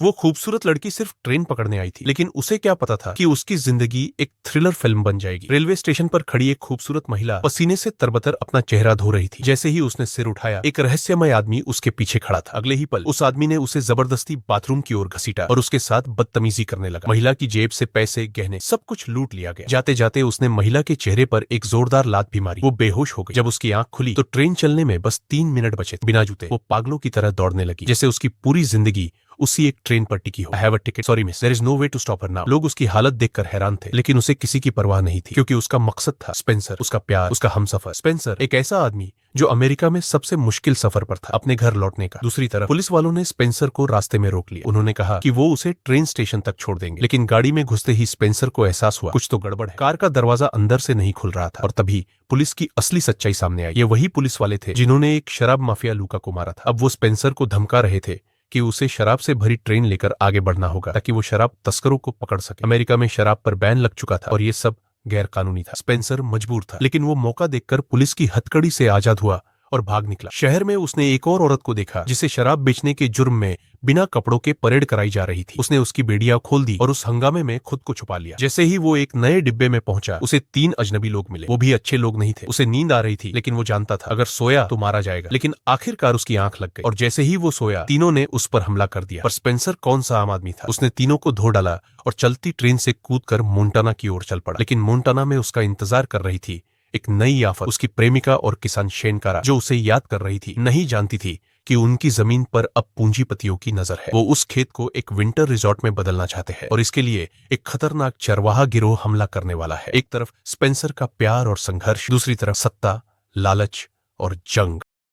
वो खूबसूरत लड़की सिर्फ ट्रेन पकड़ने आई थी, लेकिन उसे क्या पता था कि उसकी जिंदगी एक थ्रिलर फिल्म बन जाएगी। रेलवे स्टेशन पर खड़ी एक खूबसूरत महिला पसीने से तरबतर अपना चेहरा धो रही थी। जैसे ही उसने सिर उठाया, एक रहस्यमय आदमी उसके पीछे खड़ा था। अगले ही पल उस आदमी ने उसे जबरदस्ती बाथरूम की ओर घसीटा और उसके साथ बदतमीजी करने लगा। महिला की जेब से पैसे, गहने, सब कुछ लूट लिया गया। जाते जाते उसने महिला के चेहरे पर एक जोरदार लात भी मारी। वो बेहोश हो गई। जब उसकी आंख खुली तो ट्रेन चलने में बस 3 मिनट बचे। बिना जूते वो पागलों की तरह दौड़ने लगी, जैसे उसकी पूरी जिंदगी उसी एक ट्रेन पर टिकी हो। I have a ticket. Sorry miss, there is no way to stop her now. लोग उसकी हालत देखकर हैरान थे, लेकिन उसे किसी की परवाह नहीं थी, क्योंकि उसका मकसद था स्पेंसर, उसका प्यार, उसका हमसफर। स्पेंसर एक ऐसा आदमी जो अमेरिका में सबसे मुश्किल सफर पर था, अपने घर लौटने का। दूसरी तरफ पुलिस वालों ने स्पेंसर को रास्ते में रोक लिया। उन्होंने कहा कि वो उसे ट्रेन स्टेशन तक छोड़ देंगे, लेकिन गाड़ी में घुसते ही स्पेंसर को एहसास हुआ कुछ तो गड़बड़ है। कार का दरवाजा अंदर से नहीं खुल रहा था और तभी पुलिस की असली सच्चाई सामने आई। ये वही पुलिस वाले थे जिन्होंने एक शराब माफिया लूका को मारा था। अब वो स्पेंसर को धमका रहे थे कि उसे शराब से भरी ट्रेन लेकर आगे बढ़ना होगा, ताकि वो शराब तस्करों को पकड़ सके। अमेरिका में शराब पर बैन लग चुका था और ये सब गैर कानूनी था। स्पेंसर मजबूर था, लेकिन वो मौका देखकर पुलिस की हथकड़ी से आजाद हुआ और भाग निकला। शहर में उसने एक और औरत को देखा जिसे शराब बेचने के जुर्म में बिना कपड़ों के परेड कराई जा रही थी। उसने उसकी बेड़ियां खोल दी और उस हंगामे में खुद को छुपा लिया। जैसे ही वो एक नए डिब्बे में पहुंचा, उसे 3 अजनबी लोग मिले। वो भी अच्छे लोग नहीं थे। उसे नींद आ रही थी, लेकिन वो जानता था अगर सोया तो मारा जाएगा। लेकिन आखिरकार उसकी आंख लग गई और जैसे ही वो सोया, तीनों ने उस पर हमला कर दिया। पर स्पेंसर कौन सा आम आदमी था। उसने तीनों को धो डाला और चलती ट्रेन से कूदकर मोन्टाना की ओर चल पड़ा। लेकिन मोन्टाना में उसका इंतजार कर रही थी एक नई आफत। उसकी प्रेमिका और किसान शेनकारा, जो उसे याद कर रही थी, नहीं जानती थी कि उनकी जमीन पर अब पूंजीपतियों की नजर है। वो उस खेत को एक विंटर रिजॉर्ट में बदलना चाहते हैं और इसके लिए एक खतरनाक चरवाहा गिरोह हमला करने वाला है। एक तरफ स्पेंसर का प्यार और संघर्ष, दूसरी तरफ सत्ता, लालच और जंग।